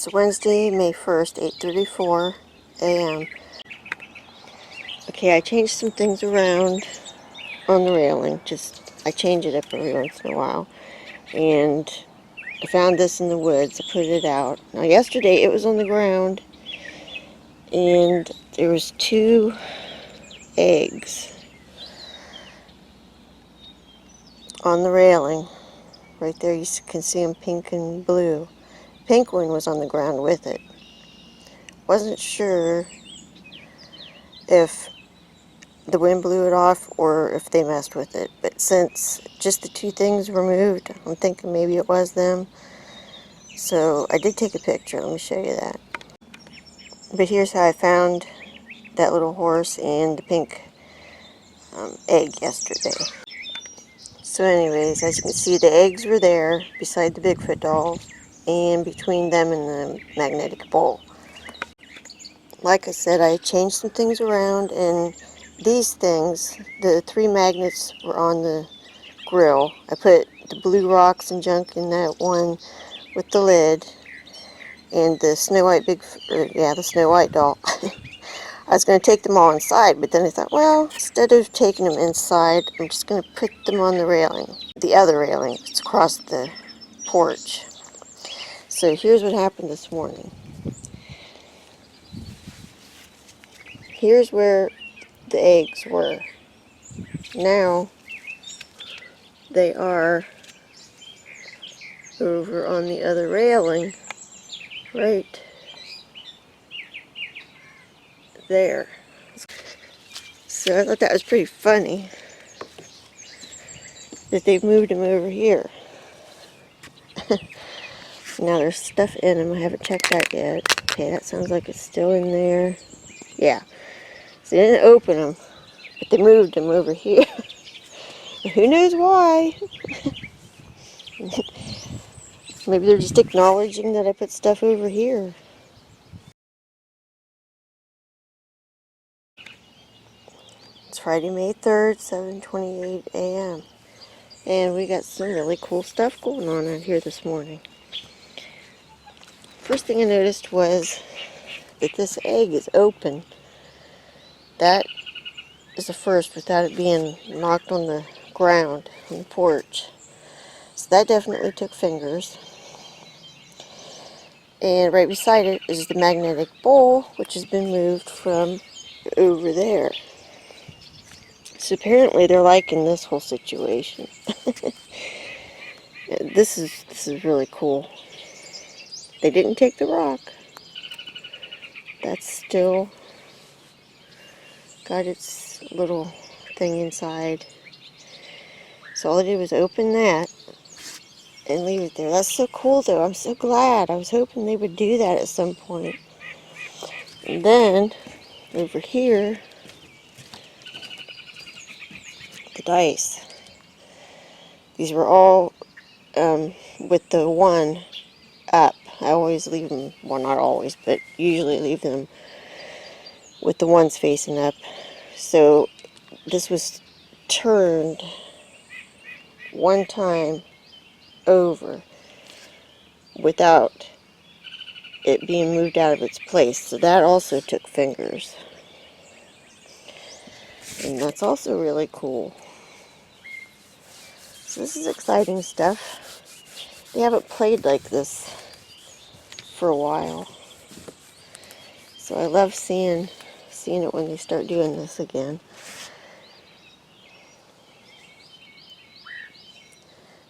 It's Wednesday, May 1st, 8:34 a.m. Okay, I changed some things around on the railing. I change it up every once in a while. And I found this in the woods. I put it out. Now yesterday it was on the ground and there was 2 eggs on the railing. Right there you can see them pink and blue. Pink one was on the ground with it. Wasn't sure if the wind blew it off or if they messed with it, but since just the 2 things were moved, I'm thinking maybe it was them. So I did take a picture. Let me show you that. But here's how I found that little horse and the pink egg yesterday. So anyways, as you can see, the eggs were there beside the Bigfoot doll and between them and the magnetic bowl. Like I said, I changed some things around, and these things, the 3 magnets were on the grill. I put the blue rocks and junk in that one with the lid, and the Snow White the Snow White doll. I was going to take them all inside, but then I thought, well, instead of taking them inside, I'm just going to put them on the railing. The other railing. It's across the porch. So here's what happened this morning. Here's where the eggs were. Now they are over on the other railing, right there. So I thought that was pretty funny that they've moved them over here. Now there's stuff in them. I haven't checked that yet. Okay, that sounds like it's still in there. Yeah. So they didn't open them, but they moved them over here. Who knows why? Maybe they're just acknowledging that I put stuff over here. It's Friday, May 3rd, 7:28 a.m. And we got some really cool stuff going on out here this morning. First thing I noticed was that this egg is open. That is the first without it being knocked on the ground on the porch. So that definitely took fingers. And right beside it is the magnetic bowl, which has been moved from over there. So apparently they're liking this whole situation. This is really cool. They didn't take the rock. That's still got its little thing inside. So all I did was open that and leave it there. That's so cool though. I'm so glad. I was hoping they would do that at some point. And then over here, the dice. These were all with the one up. I always leave them, well not always, but usually leave them with the ones facing up. So this was turned one time over without it being moved out of its place. So that also took fingers. And that's also really cool. So this is exciting stuff. They haven't played like this for a while. So I love seeing it when they start doing this again.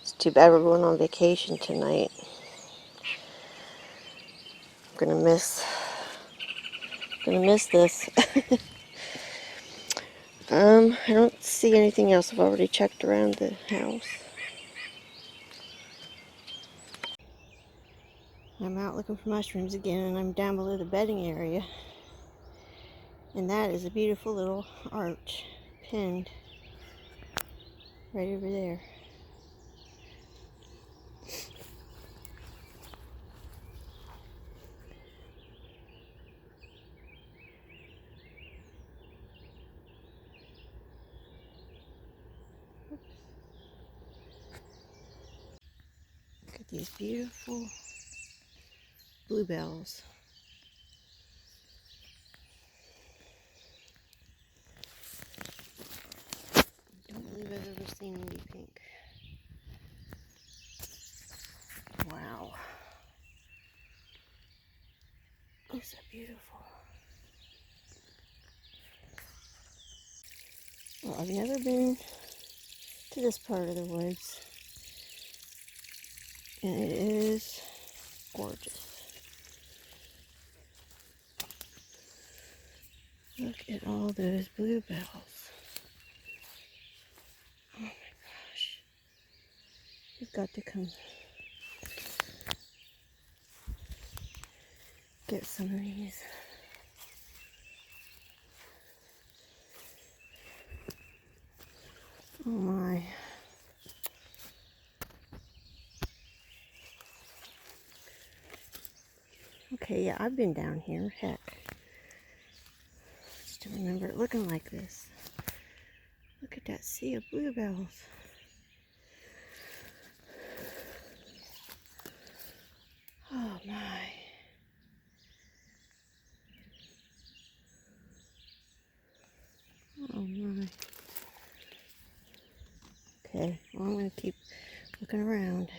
It's too bad we're going on vacation tonight. I'm gonna miss this. I don't see anything else. I've already checked around the house. I'm out looking for mushrooms again, and I'm down below the bedding area. And that is a beautiful little arch pinned right over there. Look at these beautiful bluebells. Don't believe I've ever seen any pink. Wow. These are beautiful. Well, I've never been to this part of the woods, and it is gorgeous. Look at all those bluebells. Oh my gosh. You've got to come get some of these. Oh my. Okay, yeah, I've been down here. Heck. Just to remember it looking like this. Look at that sea of bluebells. Oh my. Oh my. Okay, well, I'm going to keep looking around.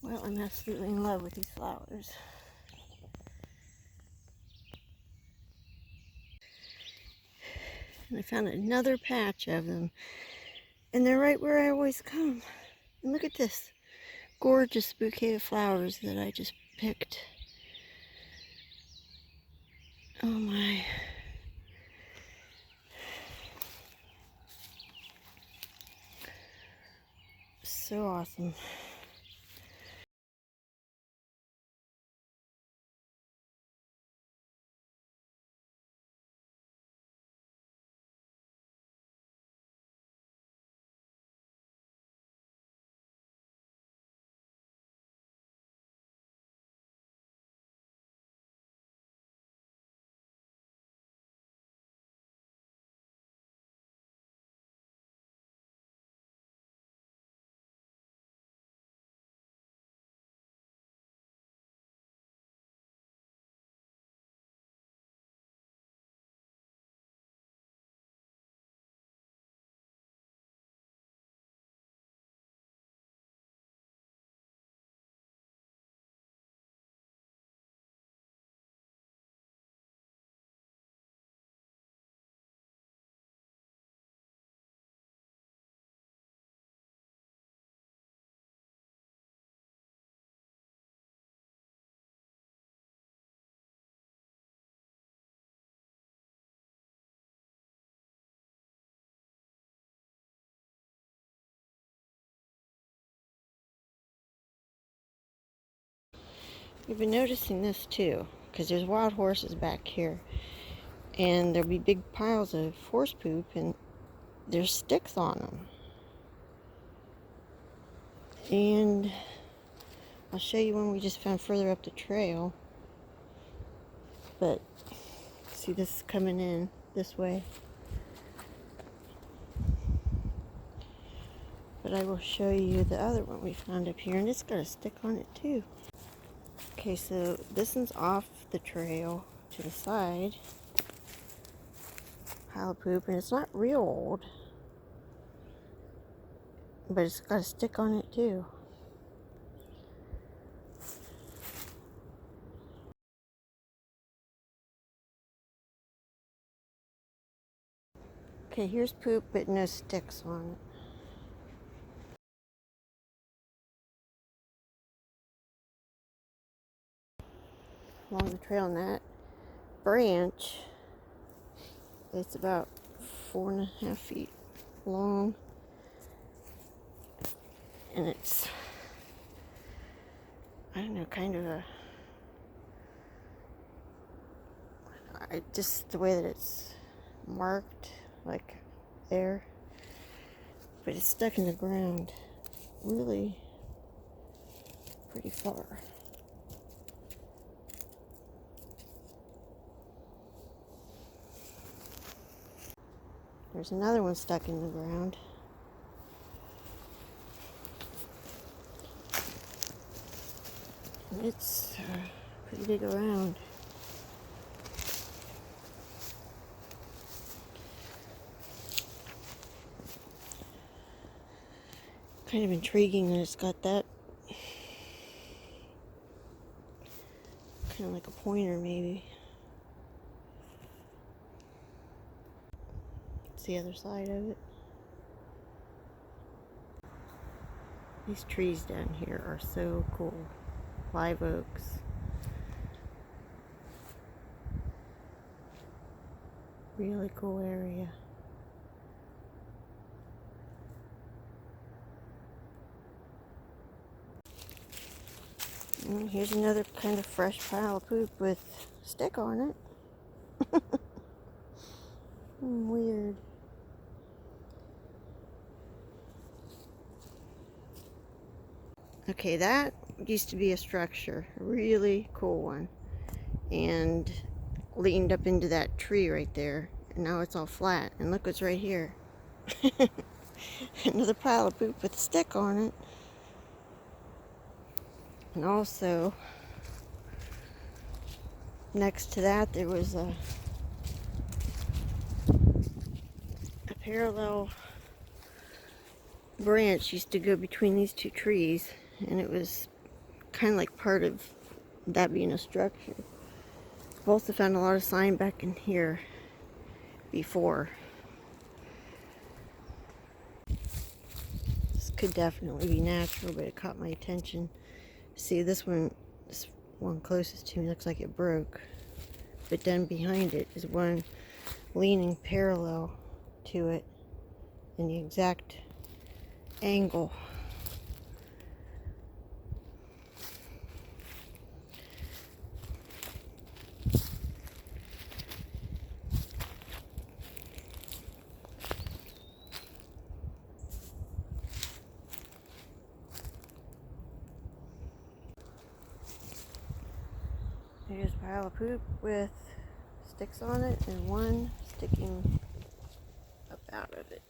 Well, I'm absolutely in love with these flowers. And I found another patch of them. And they're right where I always come. And look at this gorgeous bouquet of flowers that I just picked. Oh my. So awesome. You've been noticing this too, because there's wild horses back here. And there'll be big piles of horse poop, and there's sticks on them. And I'll show you one we just found further up the trail. But see, this is coming in this way. But I will show you the other one we found up here, and it's got a stick on it too. Okay, so this one's off the trail to the side. Pile of poop, and it's not real old, but it's got a stick on it too. Okay, here's poop, but no sticks on it. Along the trail in that branch, it's about 4.5 feet long, and it's, I don't know, kind of a, just the way that it's marked, like air, but it's stuck in the ground really pretty far. There's another one stuck in the ground. It's pretty big around. Kind of intriguing that it's got that. Kind of like a pointer, maybe. It's the other side of it. These trees down here are so cool. Live oaks. Really cool area. And here's another kind of fresh pile of poop with a stick on it. Weird. Okay, that used to be a structure, a really cool one, and leaned up into that tree right there, and now it's all flat. And look what's right here. Another pile of poop with a stick on it. And also, next to that, there was a parallel branch used to go between these two trees, and it was kind of like part of that being a structure. I've also found a lot of sign back in here before. This could definitely be natural, but it caught my attention. See, this one closest to me looks like it broke, but then behind it is one leaning parallel to it in the exact angle. There's a pile of poop with sticks on it and one sticking up out of it.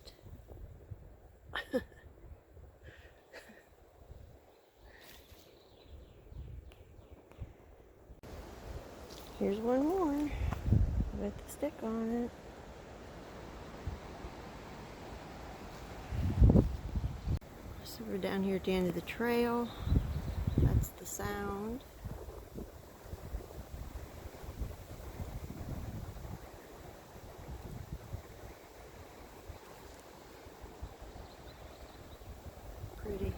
Here's one more with a stick on it. So we're down here at the end of the trail. That's the sound. Pretty.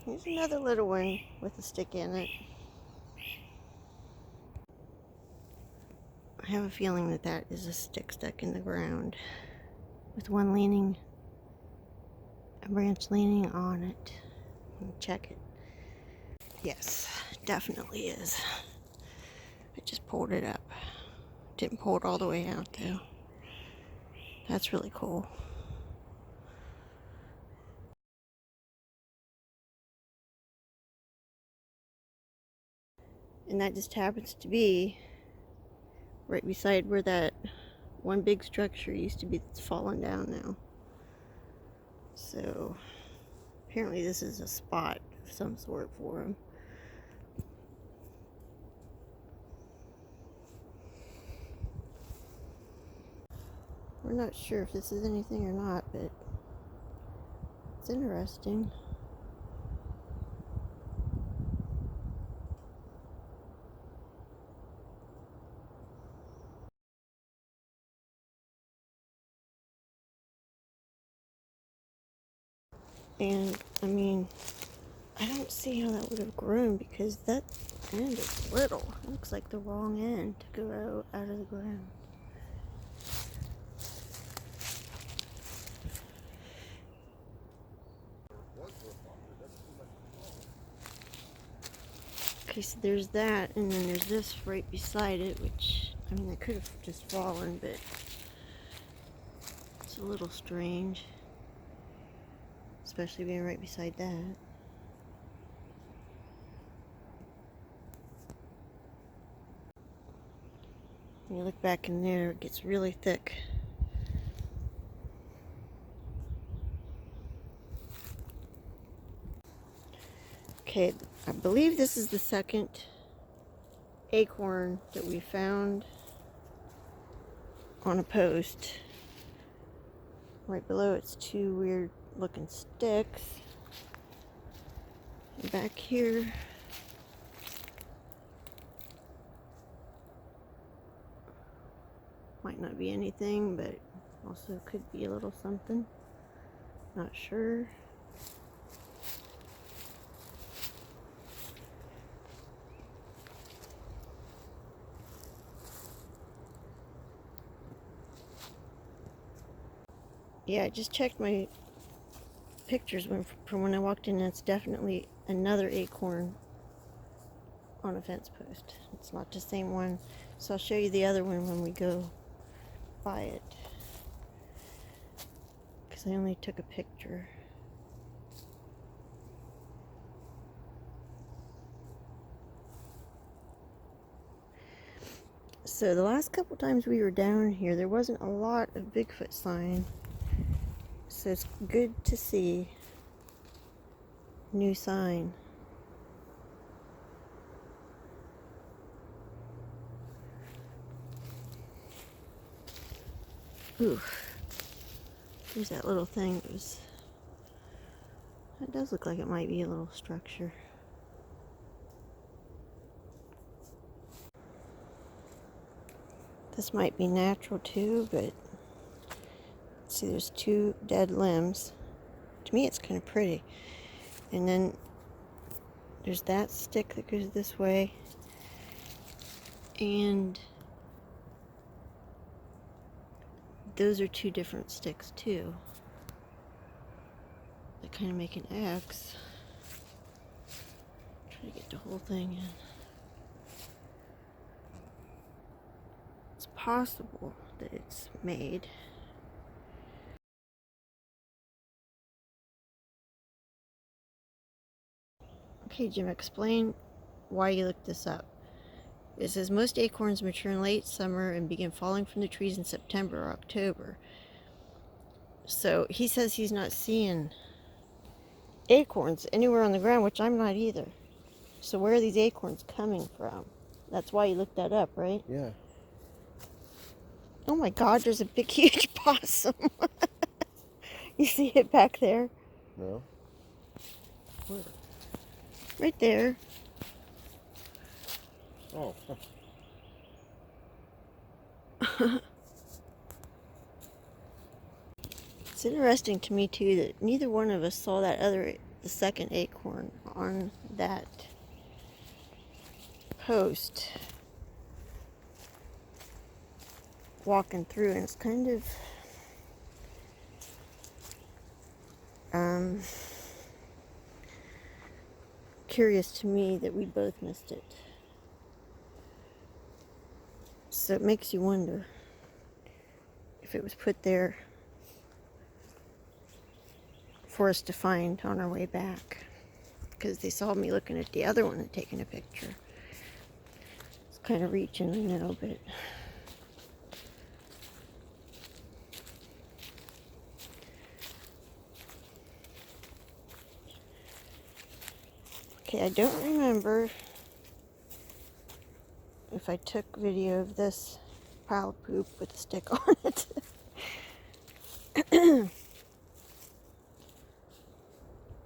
Here's another little one with a stick in it. I have a feeling that that is a stick stuck in the ground with a branch leaning on it. Check it. Yes, definitely is. I just pulled it up. Didn't pull it all the way out though. That's really cool. And that just happens to be right beside where that one big structure used to be that's fallen down now. So apparently this is a spot of some sort for him. We're not sure if this is anything or not, but it's interesting. And I mean, I don't see how that would have grown because that end is little. It looks like the wrong end to go out of the ground. Okay, so there's that, and then there's this right beside it, which, I mean, that could have just fallen, but it's a little strange, especially being right beside that. When you look back in there, it gets really thick. Okay, I believe this is the second acorn that we found on a post. Right below it's two weird looking sticks. And back here, might not be anything, but also could be a little something. Not sure. Yeah, I just checked my pictures from when I walked in, and it's definitely another acorn on a fence post. It's not the same one. So I'll show you the other one when we go by it, because I only took a picture. So the last couple times we were down here, there wasn't a lot of Bigfoot sign. So it's good to see new sign. Ooh, there's that little thing. That does look like it might be a little structure. This might be natural too, but see, there's two dead limbs. To me, it's kind of pretty. And then there's that stick that goes this way. And those are two different sticks too. They kind of make an X. Try to get the whole thing in. It's possible that it's made. Okay, Jim, explain why you looked this up. It says most acorns mature in late summer and begin falling from the trees in September or October. So he says he's not seeing acorns anywhere on the ground, which I'm not either. So where are these acorns coming from? That's why you looked that up, right? Yeah. Oh my God, there's a big, huge possum. You see it back there? No. Where? Right there. Oh. It's interesting to me too that neither one of us saw the second acorn on that post. walking through, and it's kind of curious to me that we both missed it. So it makes you wonder if it was put there for us to find on our way back, because they saw me looking at the other one and taking a picture. It's kind of reaching, I know, but okay, I don't remember if I took video of this pile of poop with a stick on it.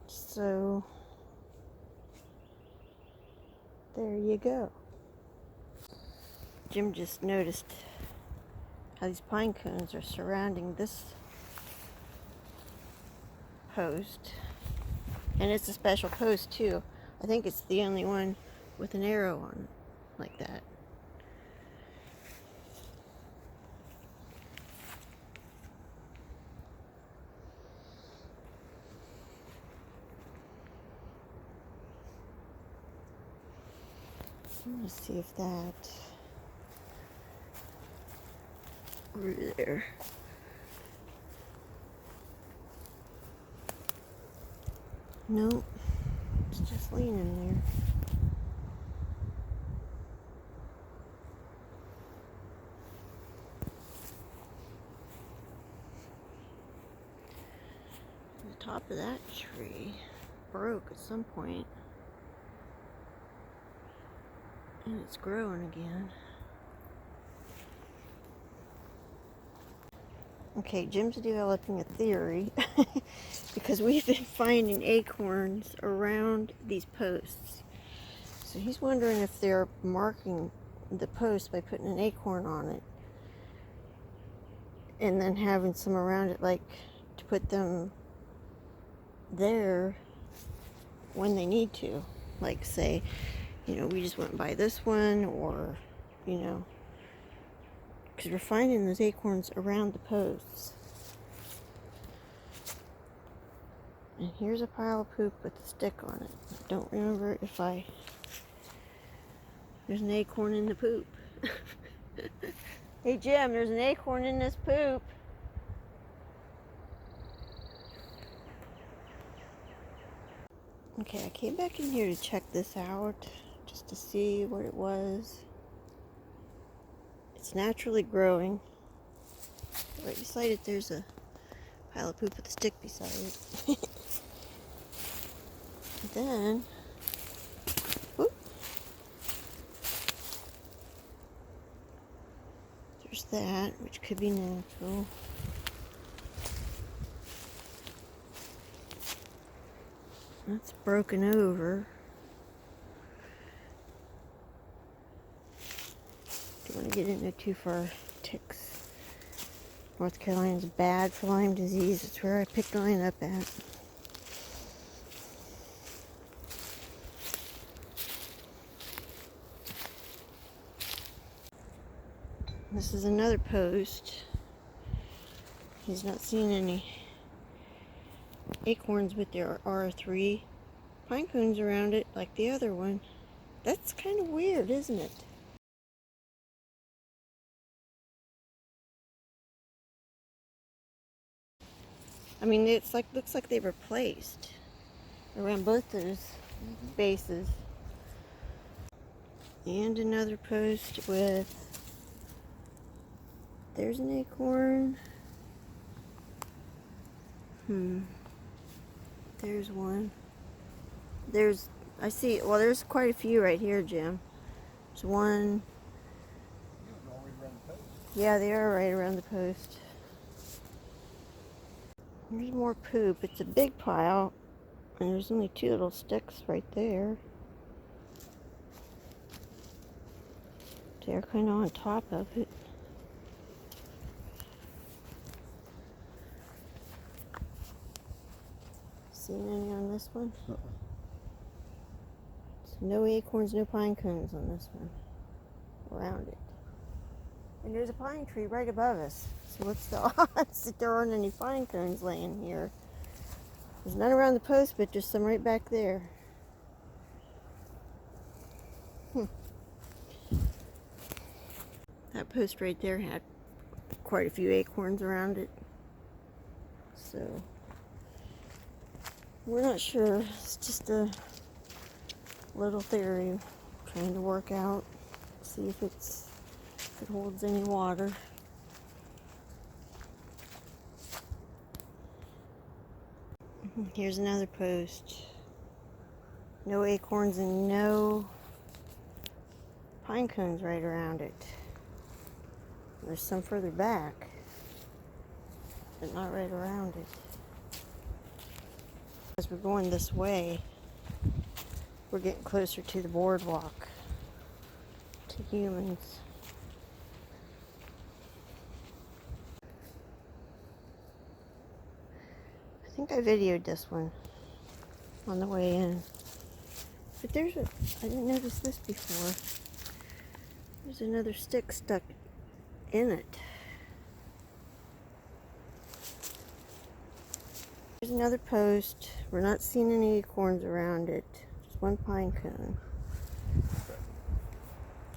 So there you go. Jim just noticed how these pine cones are surrounding this post, and it's a special post too. I think it's the only one with an arrow on it like that. Let's see if that over there. Nope, it's just leaning there. The top of that tree broke at some point, and it's growing again. Okay, Jim's developing a theory because we've been finding acorns around these posts. So he's wondering if they're marking the post by putting an acorn on it and then having some around it, like to put them there when they need to. Like, say, you know, we just went by this one, or, you know, because we're finding those acorns around the posts. And here's a pile of poop with a stick on it. I don't remember if there's an acorn in the poop. Hey Jim, there's an acorn in this poop. Okay, I came back in here to check this out, just to see what it was. It's naturally growing. Right beside it, there's a pile of poop with a stick beside it. Then, whoop, there's that, which could be natural. That's broken over. Don't want to get into too far. Ticks. North Carolina's bad for Lyme disease. It's where I picked mine up at. This is another post. He's not seen any acorns, but there are 3 pine cones around it like the other one. That's kind of weird, isn't it? I mean, it's like, looks like they were placed around both those bases. And another post with, there's an acorn. There's one. I see, well, there's quite a few right here, Jim. There's one. Yeah, they are right around the post. There's more poop. It's a big pile, and there's only 2 little sticks right there. They're kind of on top of it. Seen any on this one? So no acorns, no pine cones on this one. Around it. And there's a pine tree right above us. So what's the odds that there aren't any pine cones laying here? There's none around the post, but just some right back there. That post right there had quite a few acorns around it. So we're not sure. It's just a little theory trying to work out. See if it holds any water. Here's another post. No acorns and no pine cones right around it. There's some further back, but not right around it. As we're going this way, we're getting closer to the boardwalk, to humans. I think I videoed this one on the way in. But I didn't notice this before. There's another stick stuck in it. There's another post. We're not seeing any acorns around it. Just one pine cone.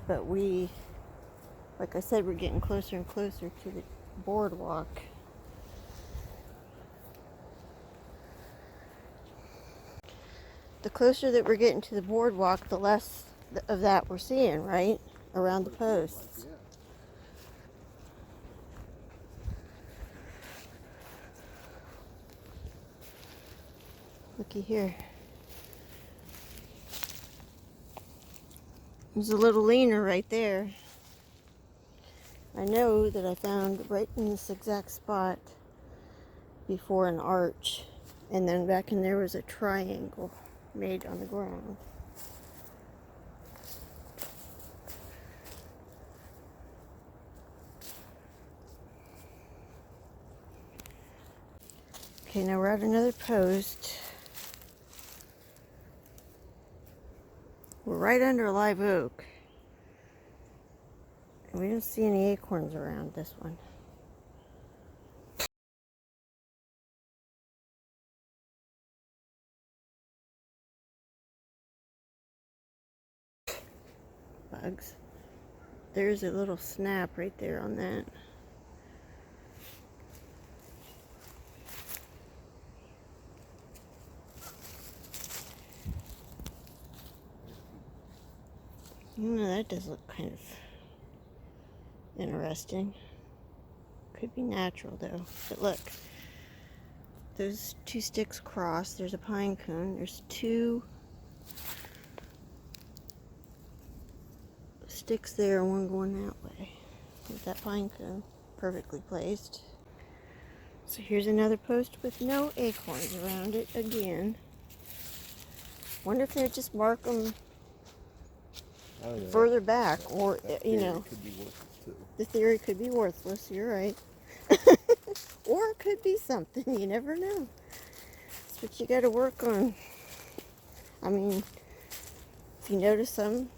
But like I said, we're getting closer and closer to the boardwalk. The closer that we're getting to the boardwalk, the less of that we're seeing, right? Around the posts. Looky here. There's a little leaner right there. I know that I found right in this exact spot before an arch. And then back in there was a triangle made on the ground. Okay, now we're at another post. We're right under a live oak. And we don't see any acorns around this one. Bugs. There's a little snap right there on that. That does look kind of interesting. Could be natural though. But look, those two sticks cross. There's a pine cone. There's two sticks there, one going that way. With that pine cone perfectly placed. So here's another post with no acorns around it again. Wonder if they just mark them further back, or you know, could be worthless too. The theory could be worthless. You're right. Or it could be something. You never know. That's what you got to work on. I mean, if you notice some,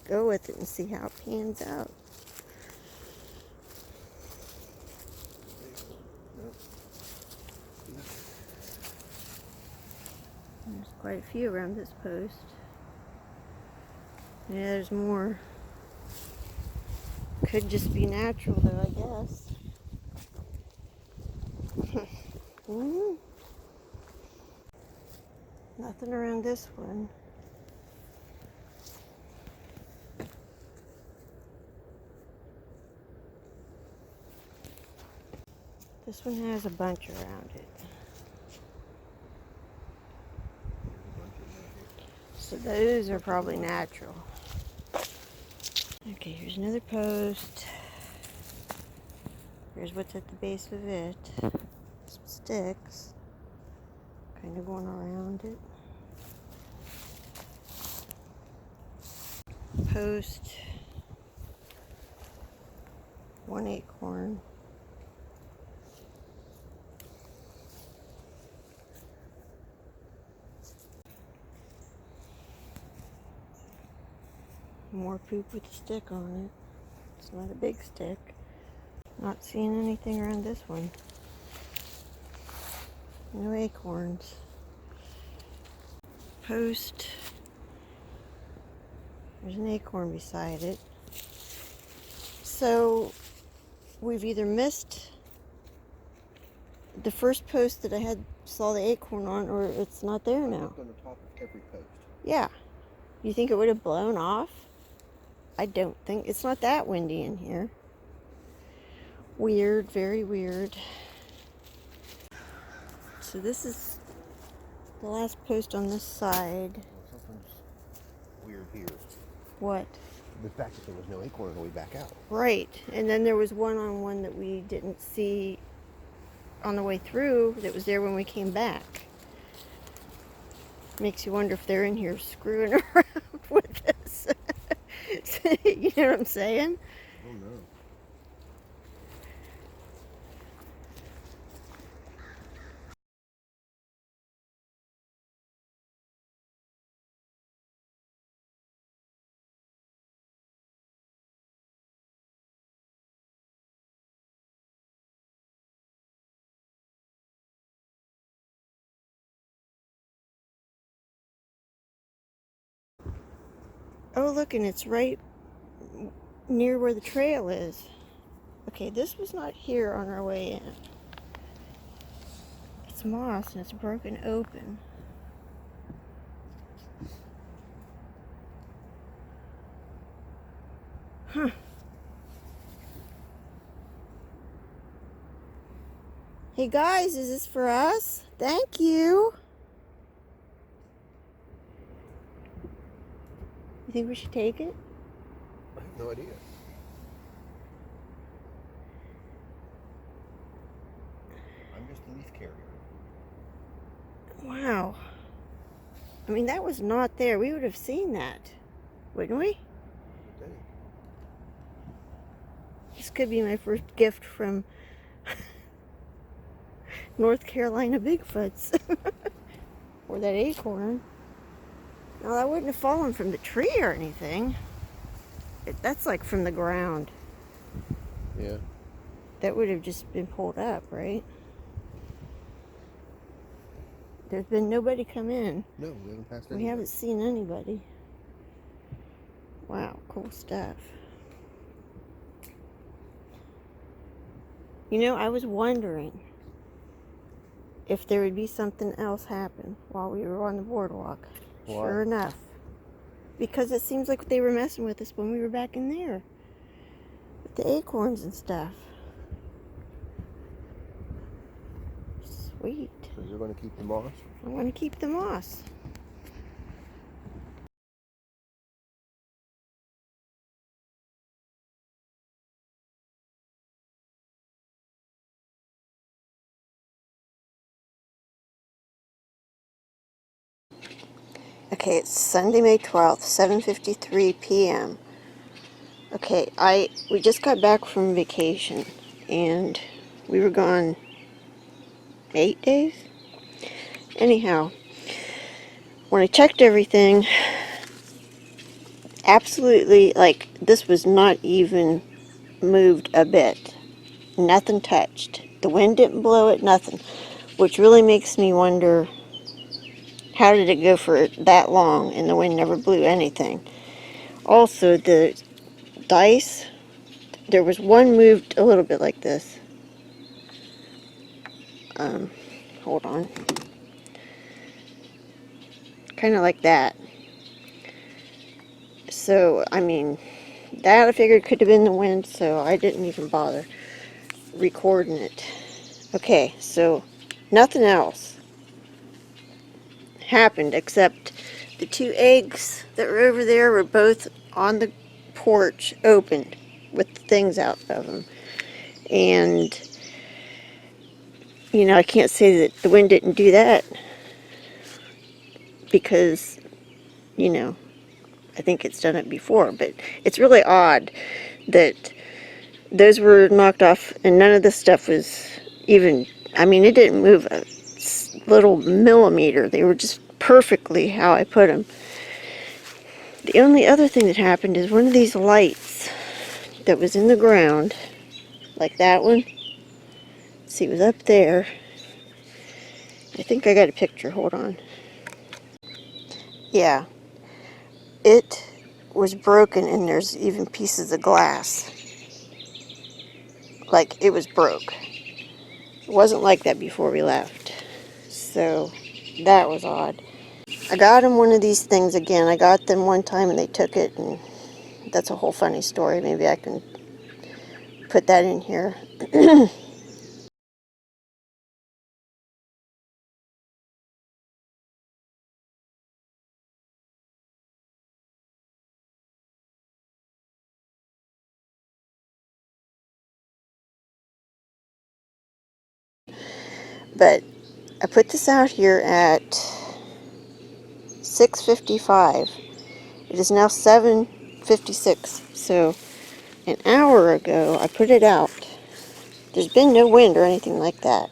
go with it and see how it pans out. There's quite a few around this post. Yeah, there's more. Could just be natural though, I guess. Nothing around this one. This one has a bunch around it. So those are probably natural. Okay, here's another post. Here's what's at the base of it. Some sticks. Kind of going around it. Post. One acorn. More poop with a stick on it. It's not a big stick. Not seeing anything around this one. No acorns. Post. There's an acorn beside it. So we've either missed the first post that I saw the acorn on, or it's not there now. On the top of every post. Yeah. You think it would have blown off? I don't think. It's not that windy in here. Weird, very weird. So this is the last post on this side. Well, something's weird here. What? The fact that there was no acorn on the way back out. Right. And then there was one that we didn't see on the way through that was there when we came back. Makes you wonder if they're in here screwing around with us. You know what I'm saying? Oh no. Oh, look, and it's right near where the trail is. Okay, this was not here on our way in. It's moss and it's broken open. Huh. Hey guys, is this for us? Thank you. You think we should take it? I have no idea. I'm just the leaf carrier. Wow. I mean, that was not there. We would have seen that, wouldn't we? Dang. This could be my first gift from North Carolina Bigfoots. Or that acorn. No, that wouldn't have fallen from the tree or anything. That's like from the ground. Yeah. That would have just been pulled up, right? There's been nobody come in. No, we haven't passed We anybody. haven't seen anybody. Wow, cool stuff. You know, I was wondering if there would be something else happen while we were on the boardwalk. Why? Sure enough. Because it seems like they were messing with us when we were back in there. With the acorns and stuff. Sweet. So you're going to keep the moss? I'm going to keep the moss. Okay, it's Sunday, May 12th, 7:53 p.m. Okay, we just got back from vacation, and we were gone 8 days? Anyhow, when I checked everything, absolutely, like, this was not even moved a bit. Nothing touched. The wind didn't blow it, nothing. Which really makes me wonder, how did it go for that long and the wind never blew anything? Also, the dice, there was one moved a little bit like this. Hold on. Kind of like that. So, I mean, that I figured could have been the wind, so I didn't even bother recording it. Okay, so nothing else happened except the two eggs that were over there were both on the porch opened with things out of them. And, you know, I can't say that the wind didn't do that because, you know, I think it's done it before, but it's really odd that those were knocked off and none of this stuff was even, I mean, it didn't move a little millimeter. They were just perfectly how I put them. The only other thing that happened is one of these lights that was in the ground, like that one. See, it was up there. I think I got a picture. Hold on. Yeah, it was broken, and there's even pieces of glass. Like, it was broke. It wasn't like that before we left. So, that was odd. I got them one of these things again. I got them one time and they took it, and that's a whole funny story. Maybe I can put that in here. But I put this out here at 6:55. It is now 7:56. So an hour ago I put it out. There's been no wind or anything like that.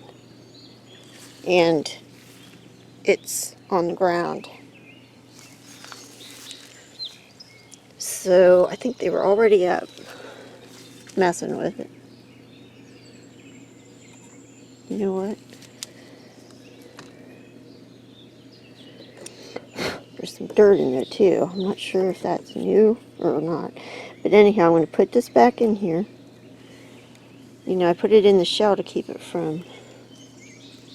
And it's on the ground. So I think they were already up messing with it. You know what? There's some dirt in there too. I'm not sure if that's new or not. But anyhow, I'm going to put this back in here. You know, I put it in the shell to keep it from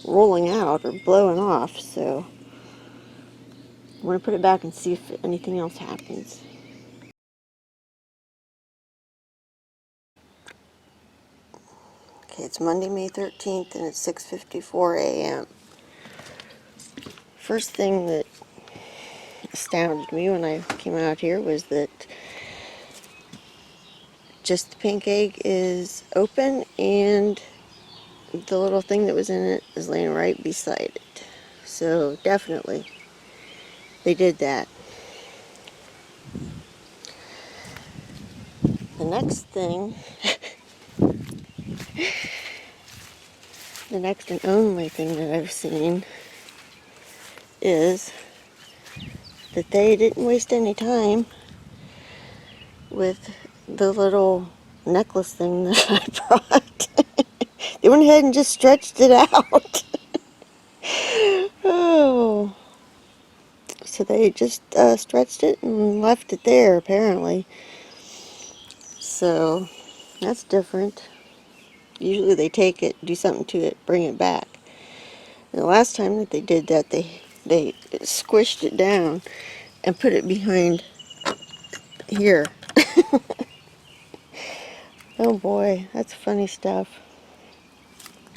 rolling out or blowing off. So I'm going to put it back and see if anything else happens. Okay, it's Monday, May 13th, and it's 6:54 a.m. First thing that astounded me when I came out here was that just the pink egg is open and the little thing that was in it is laying right beside it. So definitely they did that. The next thing, the next and only thing that I've seen is that they didn't waste any time with the little necklace thing that I brought. They went ahead and just stretched it out. Oh. So they just stretched it and left it there, apparently. So that's different. Usually they take it, do something to it, bring it back. And the last time that they did that, they squished it down and put it behind here. Oh boy, that's funny stuff.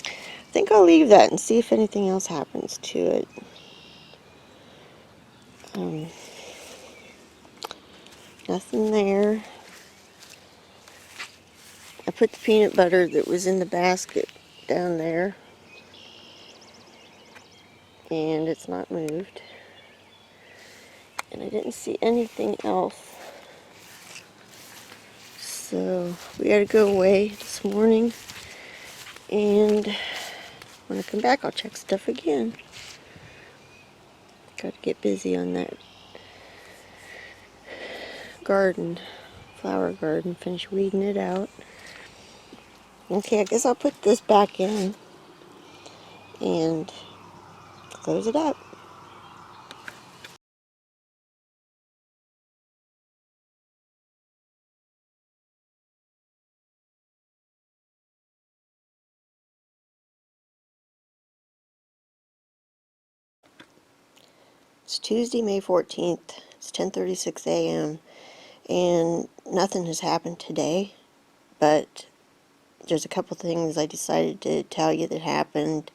I think I'll leave that and see if anything else happens to it. Nothing there. I put the peanut butter that was in the basket down there, and it's not moved. And I didn't see anything else. So we had to go away this morning, and when I come back I'll check stuff again. Got to get busy on that garden, flower garden, finish weeding it out. Okay, I guess I'll put this back in and close it up. It's Tuesday, May 14th. It's 10:36 a.m. and nothing has happened today, but there's a couple things I decided to tell you that happened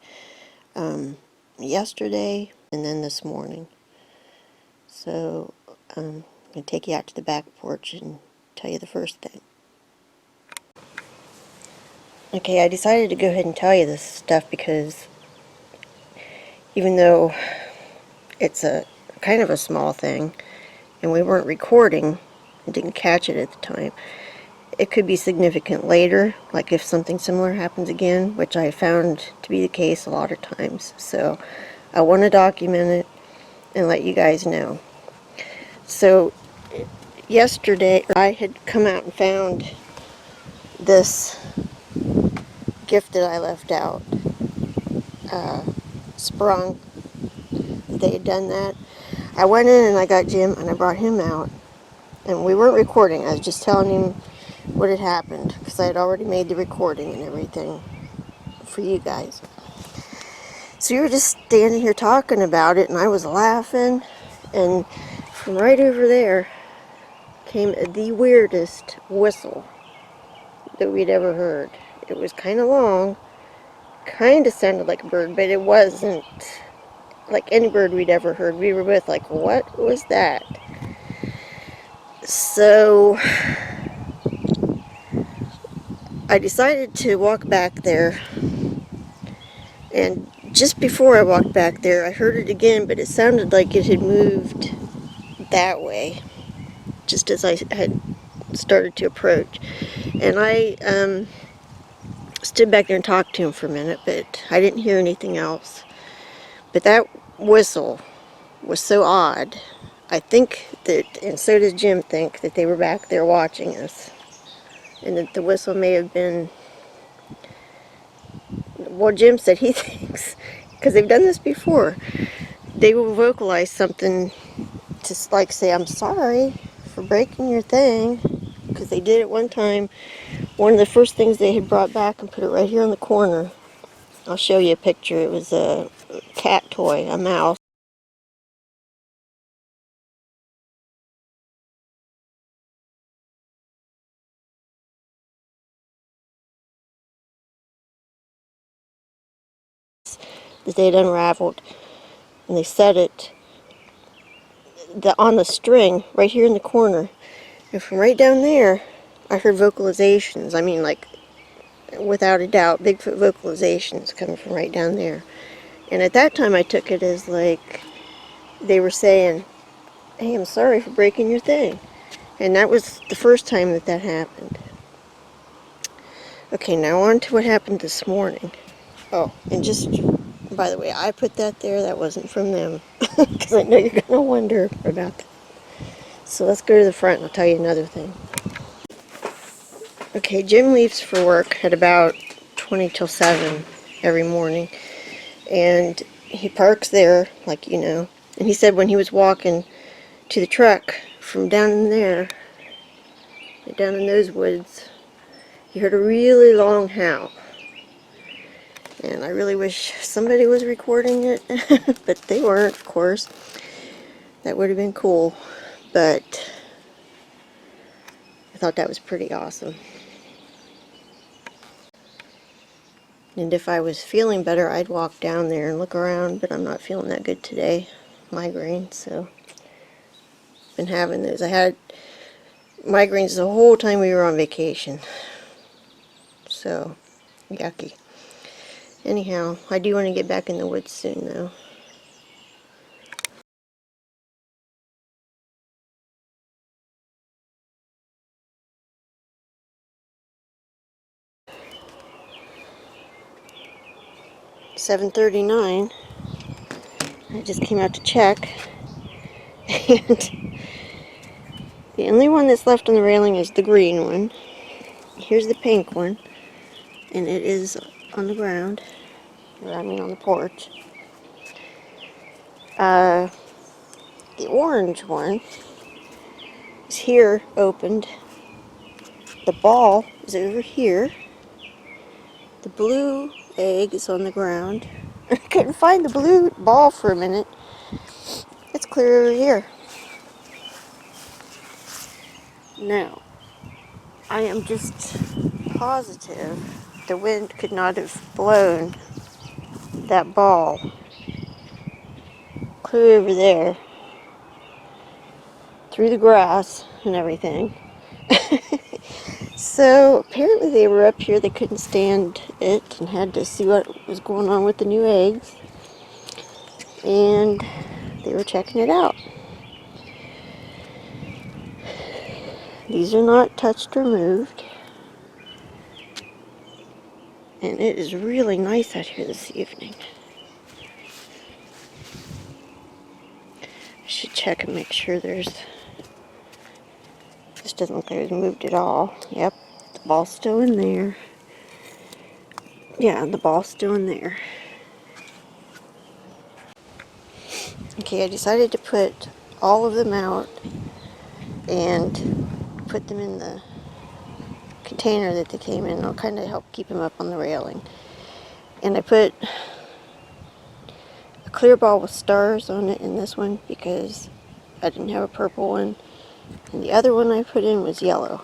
yesterday and then this morning. So I'm going to take you out to the back porch and tell you the first thing. Okay, I decided to go ahead and tell you this stuff because even though it's a kind of a small thing and we weren't recording and didn't catch it at the time, it could be significant later, like if something similar happens again, which I found to be the case a lot of times. So I want to document it and let you guys know. So yesterday I had come out and found this gift that I left out sprung. They had done that. I went in and I got Jim and I brought him out. And we weren't recording. I was just telling him what had happened because I had already made the recording and everything for you guys. So we were just standing here talking about it and I was laughing, and from right over there came the weirdest whistle that we'd ever heard. It was kind of long, kind of sounded like a bird, but it wasn't like any bird we'd ever heard. We were both like, what was that? So I decided to walk back there, and just before I walked back there I heard it again, but it sounded like it had moved that way just as I had started to approach. And I stood back there and talked to him for a minute, but I didn't hear anything else. But that whistle was so odd. I think that, and so does Jim think, that they were back there watching us, and that the whistle may have been, well, Jim said he thinks, because they've done this before, they will vocalize something to like say, I'm sorry for breaking your thing, because they did it one time. One of the first things they had brought back and put it right here in the corner. I'll show you a picture. It was a cat toy, a mouse. That they had unraveled, and they set it on the string right here in the corner, and from right down there I heard vocalizations. I mean, like, without a doubt, Bigfoot vocalizations coming from right down there. And at that time I took it as like they were saying, hey, I'm sorry for breaking your thing. And that was the first time that that happened. Okay, now on to what happened this morning. Oh, and just, by the way, I put that there. That wasn't from them. Because I know you're going to wonder about that. So let's go to the front and I'll tell you another thing. Okay, Jim leaves for work at about 20 till 7 every morning. And he parks there, like, you know. And he said when he was walking to the truck from down in there, down in those woods, he heard a really long howl. And I really wish somebody was recording it, but they weren't, of course. That would have been cool, but I thought that was pretty awesome. And if I was feeling better, I'd walk down there and look around, but I'm not feeling that good today. Migraine, so been having those. I had migraines the whole time we were on vacation. So, yucky. Anyhow, I do want to get back in the woods soon, though. $7:39. I just came out to check, and the only one that's left on the railing is the green one. Here's the pink one, and it is on the ground, or I mean on the porch. The orange one is here, opened. The ball is over here. The blue egg is on the ground. I couldn't find the blue ball for a minute. It's clear over here. Now, I am just positive the wind could not have blown that ball clear over there through the grass and everything. So apparently they were up here, they couldn't stand it and had to see what was going on with the new eggs, and they were checking it out. These are not touched or moved, and it is really nice out here this evening. I should check and make sure this doesn't look like it was moved at all. Yep, The ball's still in there. Yeah, the ball's still in there. Okay, I decided to put all of them out and put them in the container that they came in. It'll kind of help keep them up on the railing. And I put a clear ball with stars on it in this one because I didn't have a purple one. And the other one I put in was yellow.